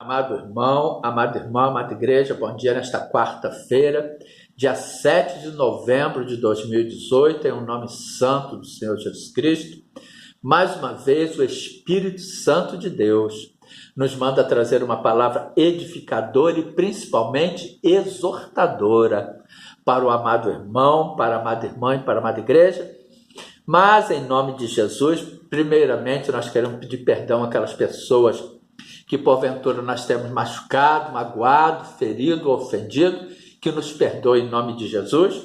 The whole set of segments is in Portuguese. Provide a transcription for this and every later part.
Amado irmão, amada irmã, amada igreja, bom dia nesta quarta-feira, dia 7 de novembro de 2018, em nome santo do Senhor Jesus Cristo. Mais uma vez, o Espírito Santo de Deus nos manda trazer uma palavra edificadora e principalmente exortadora para o amado irmão, para a amada irmã e para a amada igreja. Mas, em nome de Jesus, primeiramente nós queremos pedir perdão àquelas pessoas que porventura nós temos machucado, magoado, ferido, ofendido, que nos perdoe em nome de Jesus.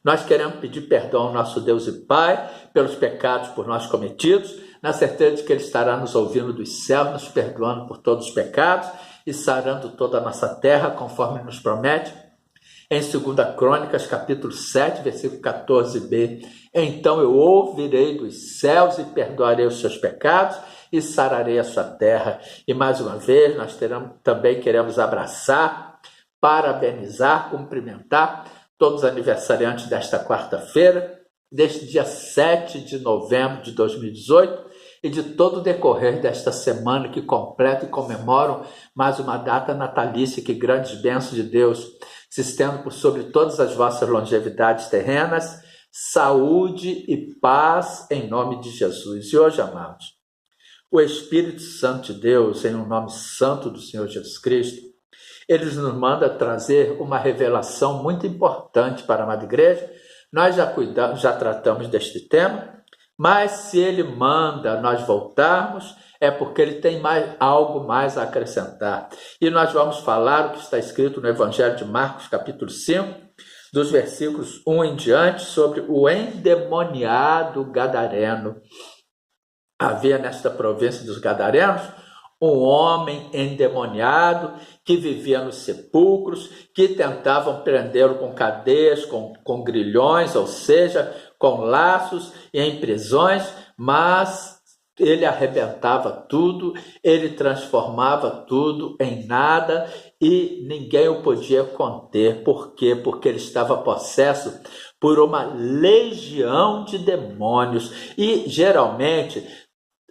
Nós queremos pedir perdão ao nosso Deus e Pai pelos pecados por nós cometidos, na certeza de que Ele estará nos ouvindo dos céus, nos perdoando por todos os pecados e sarando toda a nossa terra, conforme nos promete. Em 2 Crônicas, capítulo 7, versículo 14b, então eu ouvirei dos céus e perdoarei os seus pecados e sararei a sua terra. E mais uma vez, nós também queremos abraçar, parabenizar, cumprimentar todos os aniversariantes desta quarta-feira, deste dia 7 de novembro de 2018, e de todo o decorrer desta semana que completam e comemoram mais uma data natalícia, que grandes bênçãos de Deus se estendam por sobre todas as vossas longevidades terrenas, saúde e paz em nome de Jesus. E hoje, amados, o Espírito Santo de Deus, em um nome santo do Senhor Jesus Cristo, ele nos manda trazer uma revelação muito importante para a amada igreja. Nós já tratamos deste tema, mas se ele manda nós voltarmos, é porque ele tem algo mais a acrescentar. E nós vamos falar o que está escrito no Evangelho de Marcos, capítulo 5, dos versículos 1 em diante, sobre o endemoniado gadareno. Havia nesta província dos Gadarenos um homem endemoniado que vivia nos sepulcros, que tentavam prendê-lo com cadeias, com grilhões, ou seja, com laços e em prisões, mas ele arrebentava tudo, ele transformava tudo em nada e ninguém o podia conter. Por quê? Porque ele estava possesso por uma legião de demônios. E geralmente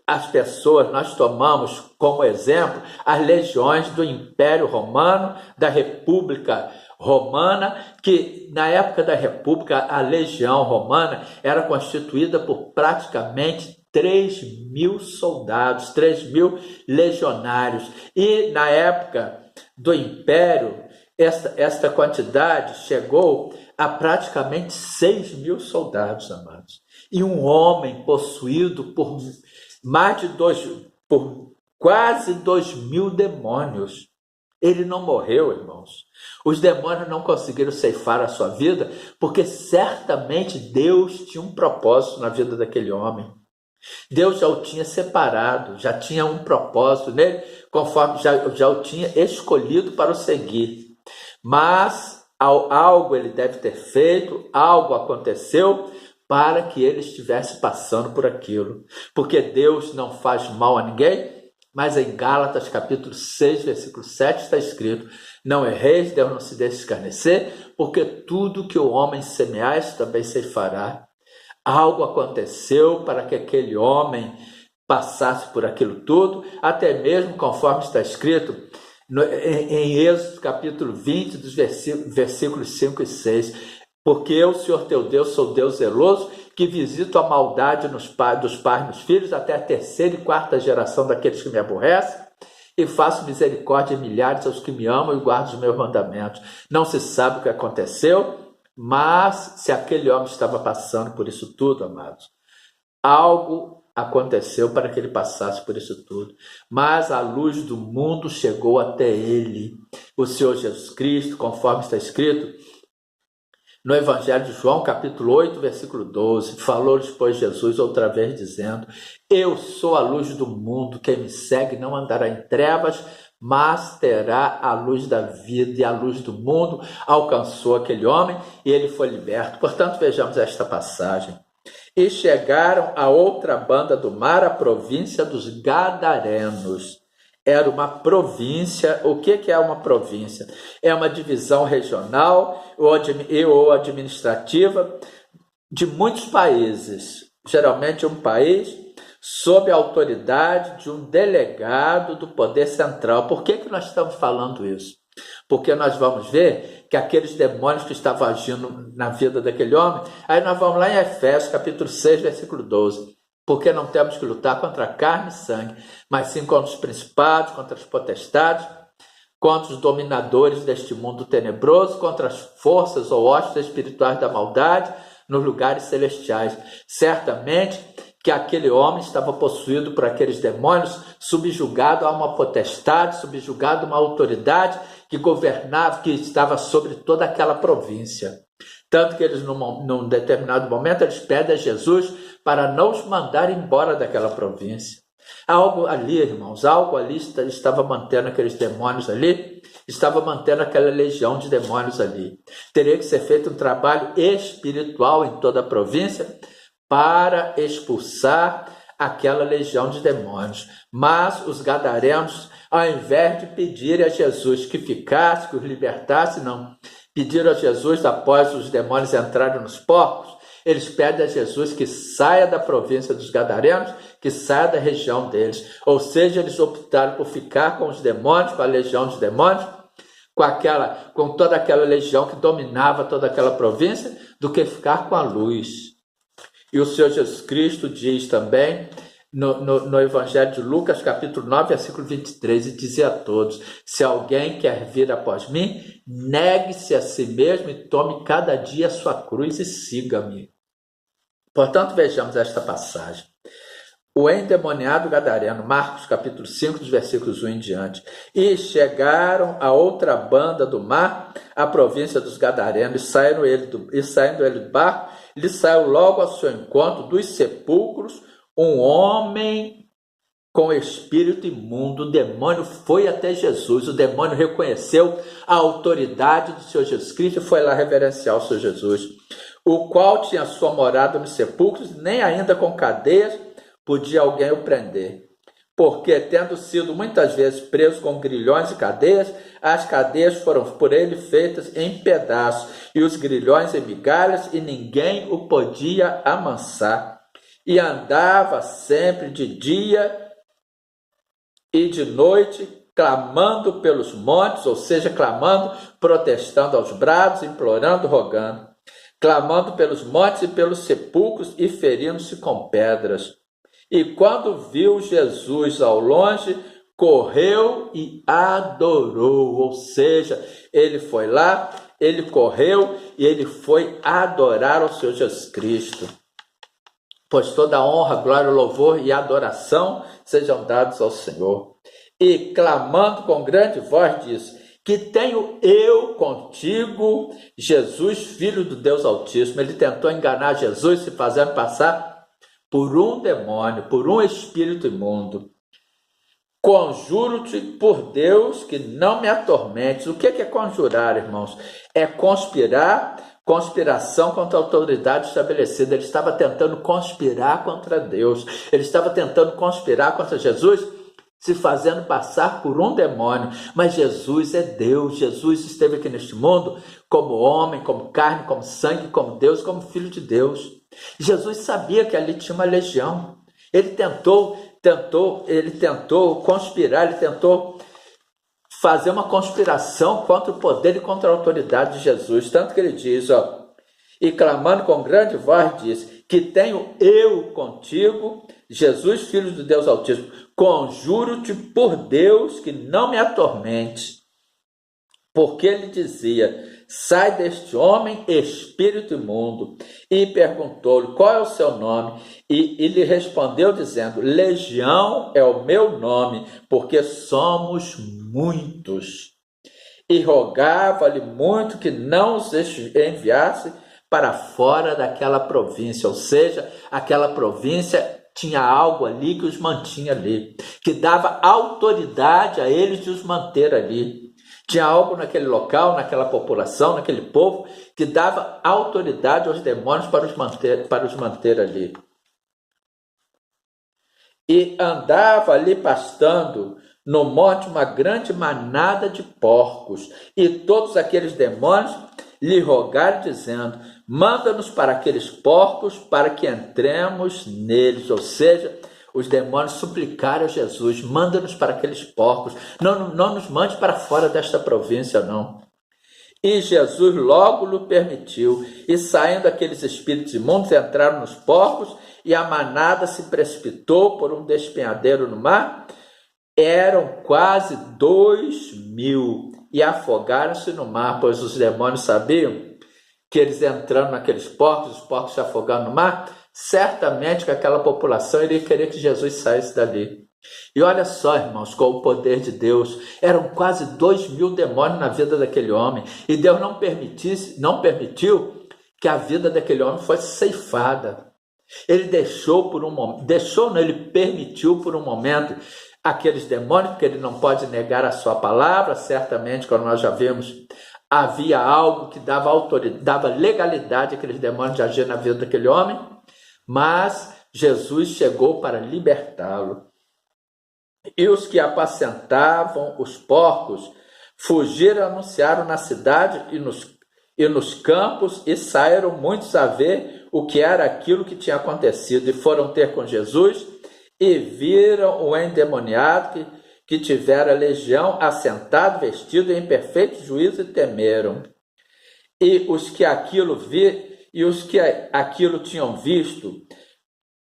as pessoas, nós tomamos como exemplo as legiões do Império Romano, da República Romana, que na época da República a legião romana era constituída por praticamente 3.000 soldados, 3.000 legionários. E na época do Império, esta quantidade chegou a praticamente 6.000 soldados, amados. E um homem possuído por quase 2.000 demônios. Ele não morreu, irmãos. Os demônios não conseguiram ceifar a sua vida, porque certamente Deus tinha um propósito na vida daquele homem. Deus já o tinha separado, já tinha um propósito nele, conforme já o tinha escolhido para o seguir. Mas algo ele deve ter feito, algo aconteceu para que ele estivesse passando por aquilo. Porque Deus não faz mal a ninguém, mas em Gálatas capítulo 6, versículo 7 está escrito: não erreis, Deus não se deixe escarnecer, porque tudo que o homem semear, isso também ceifará. Algo aconteceu para que aquele homem passasse por aquilo tudo, até mesmo conforme está escrito em Êxodo capítulo 20, dos versículos 5 e 6. Porque eu, Senhor teu Deus, sou Deus zeloso, que visito a maldade dos pais nos filhos, até a terceira e quarta geração daqueles que me aborrecem, e faço misericórdia em milhares aos que me amam e guardam os meus mandamentos. Não se sabe o que aconteceu, mas se aquele homem estava passando por isso tudo, amados, algo aconteceu para que ele passasse por isso tudo. Mas a luz do mundo chegou até ele, o Senhor Jesus Cristo, conforme está escrito no Evangelho de João, capítulo 8, versículo 12, falou-lhes, pois, Jesus outra vez, dizendo: eu sou a luz do mundo, quem me segue não andará em trevas, mas terá a luz da vida. E a luz do mundo alcançou aquele homem e ele foi liberto. Portanto, vejamos esta passagem. E chegaram a outra banda do mar, a província dos Gadarenos. Era uma província. O que é uma província? É uma divisão regional ou administrativa de muitos países. Geralmente um país sob a autoridade de um delegado do poder central. Por que nós estamos falando isso? Porque nós vamos ver que aqueles demônios que estavam agindo na vida daquele homem, aí nós vamos lá em Efésios capítulo 6, versículo 12. Porque não temos que lutar contra carne e sangue, mas sim contra os principados, contra as potestades, contra os dominadores deste mundo tenebroso, contra as forças ou hostes espirituais da maldade nos lugares celestiais. Certamente que aquele homem estava possuído por aqueles demônios, subjugado a uma potestade, subjugado a uma autoridade que governava, que estava sobre toda aquela província. Tanto que eles, num determinado momento, eles pedem a Jesus para não os mandar embora daquela província. Algo ali, irmãos, algo ali estava mantendo aqueles demônios ali, estava mantendo aquela legião de demônios ali. Teria que ser feito um trabalho espiritual em toda a província para expulsar aquela legião de demônios. Mas os gadarenos, ao invés de pedirem a Jesus que ficasse, que os libertasse, não. Pediram a Jesus, após os demônios entrarem nos porcos, eles pedem a Jesus que saia da província dos gadarenos, que saia da região deles. Ou seja, eles optaram por ficar com os demônios, com a legião de demônios, com toda aquela legião que dominava toda aquela província, do que ficar com a luz. E o Senhor Jesus Cristo diz também, no Evangelho de Lucas, capítulo 9, versículo 23, e dizia a todos: se alguém quer vir após mim, negue-se a si mesmo e tome cada dia a sua cruz e siga-me. Portanto, vejamos esta passagem. O endemoniado gadareno, Marcos capítulo 5, dos versículos 1 em diante. E chegaram a outra banda do mar, a província dos gadarenos, e saindo ele do barco, lhe saiu logo ao seu encontro dos sepulcros um homem com espírito imundo. O demônio foi até Jesus, o demônio reconheceu a autoridade do Senhor Jesus Cristo e foi lá reverenciar o Senhor Jesus, o qual tinha sua morada nos sepulcros, nem ainda com cadeias podia alguém o prender, porque tendo sido muitas vezes preso com grilhões e cadeias, as cadeias foram por ele feitas em pedaços, e os grilhões em migalhas, e ninguém o podia amansar. E andava sempre de dia e de noite, clamando pelos montes, ou seja, clamando, protestando aos brados, implorando, rogando, clamando pelos montes e pelos sepulcros e ferindo-se com pedras. E quando viu Jesus ao longe, correu e adorou, ou seja, ele foi lá, ele correu e ele foi adorar ao Senhor Jesus Cristo. Pois toda honra, glória, louvor e adoração sejam dados ao Senhor. E clamando com grande voz disse: que tenho eu contigo, Jesus, Filho do Deus Altíssimo. Ele tentou enganar Jesus, se fazendo passar por um demônio, por um espírito imundo. Conjuro-te por Deus que não me atormentes. O que é conjurar, irmãos? É conspiração contra a autoridade estabelecida. Ele estava tentando conspirar contra Deus. Ele estava tentando conspirar contra Jesus, se fazendo passar por um demônio. Mas Jesus é Deus. Jesus esteve aqui neste mundo como homem, como carne, como sangue, como Deus, como Filho de Deus. Jesus sabia que ali tinha uma legião. Ele tentou conspirar, ele tentou fazer uma conspiração contra o poder e contra a autoridade de Jesus. Tanto que ele diz, e clamando com grande voz, diz: que tenho eu contigo, Jesus, Filho do Deus Altíssimo, conjuro-te por Deus que não me atormente. Porque ele dizia: sai deste homem, espírito imundo. E perguntou-lhe: qual é o seu nome? E lhe respondeu dizendo: Legião é o meu nome, porque somos muitos. E rogava-lhe muito que não os enviasse para fora daquela província. Ou seja, aquela província tinha algo ali que os mantinha ali, que dava autoridade a eles de os manter ali. Tinha algo naquele local, naquela população, naquele povo, que dava autoridade aos demônios para os manter ali. E andava ali pastando no monte uma grande manada de porcos. E todos aqueles demônios lhe rogaram, dizendo: manda-nos para aqueles porcos, para que entremos neles. Ou seja, os demônios suplicaram a Jesus: manda-nos para aqueles porcos, não nos mande para fora desta província, não. E Jesus logo lhe permitiu, e saindo aqueles espíritos imundos, entraram nos porcos, e a manada se precipitou por um despenhadeiro no mar. Eram quase 2.000, e afogaram-se no mar, pois os demônios sabiam que eles entrando naqueles porcos, os porcos se afogando no mar, certamente que aquela população iria querer que Jesus saísse dali. E olha só, irmãos, com o poder de Deus, eram quase 2.000 demônios na vida daquele homem, e Deus não permitiu que a vida daquele homem fosse ceifada. Ele ele permitiu por um momento aqueles demônios, porque ele não pode negar a sua palavra. Certamente, como nós já vimos, havia algo que dava autoridade, dava legalidade àqueles demônios de agir na vida daquele homem, mas Jesus chegou para libertá-lo. E os que apacentavam os porcos fugiram, anunciaram na cidade e nos campos, e saíram muitos a ver o que era aquilo que tinha acontecido, e foram ter com Jesus, e viram o endemoniado que tivera legião assentado, vestido em perfeito juízo, e temeram. E os que aquilo tinham visto,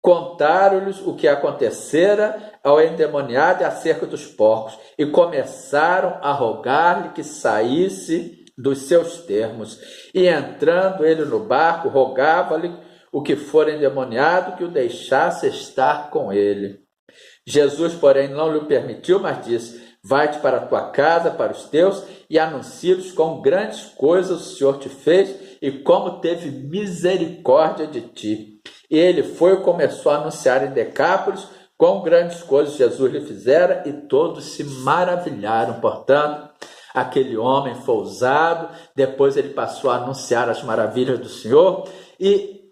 contaram-lhes o que acontecera ao endemoniado e acerca dos porcos, e começaram a rogar-lhe que saísse dos seus termos. E entrando ele no barco, rogava-lhe o que for endemoniado que o deixasse estar com ele. Jesus, porém, não lhe permitiu, mas disse: vai-te para a tua casa, para os teus, e anuncia-lhes quão grandes coisas o Senhor te fez e como teve misericórdia de ti. E ele foi e começou a anunciar em Decápolis quão grandes coisas Jesus lhe fizera, e todos se maravilharam. Portanto, aquele homem foi ousado, depois ele passou a anunciar as maravilhas do Senhor, e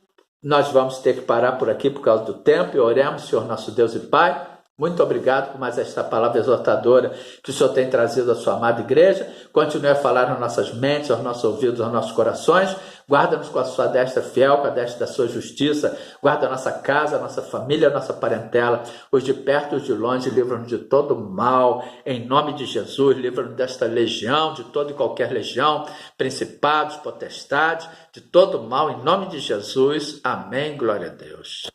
nós vamos ter que parar por aqui por causa do tempo, e oremos. Senhor nosso Deus e Pai, muito obrigado por mais esta palavra exortadora que o Senhor tem trazido à sua amada igreja. Continue a falar nas nossas mentes, aos nossos ouvidos, aos nossos corações. Guarda-nos com a sua destra fiel, com a destra da sua justiça. Guarda a nossa casa, a nossa família, a nossa parentela, os de perto e os de longe. Livra-nos de todo mal, em nome de Jesus. Livra-nos desta legião, de toda e qualquer legião, principados, potestades, de todo mal, em nome de Jesus. Amém. Glória a Deus.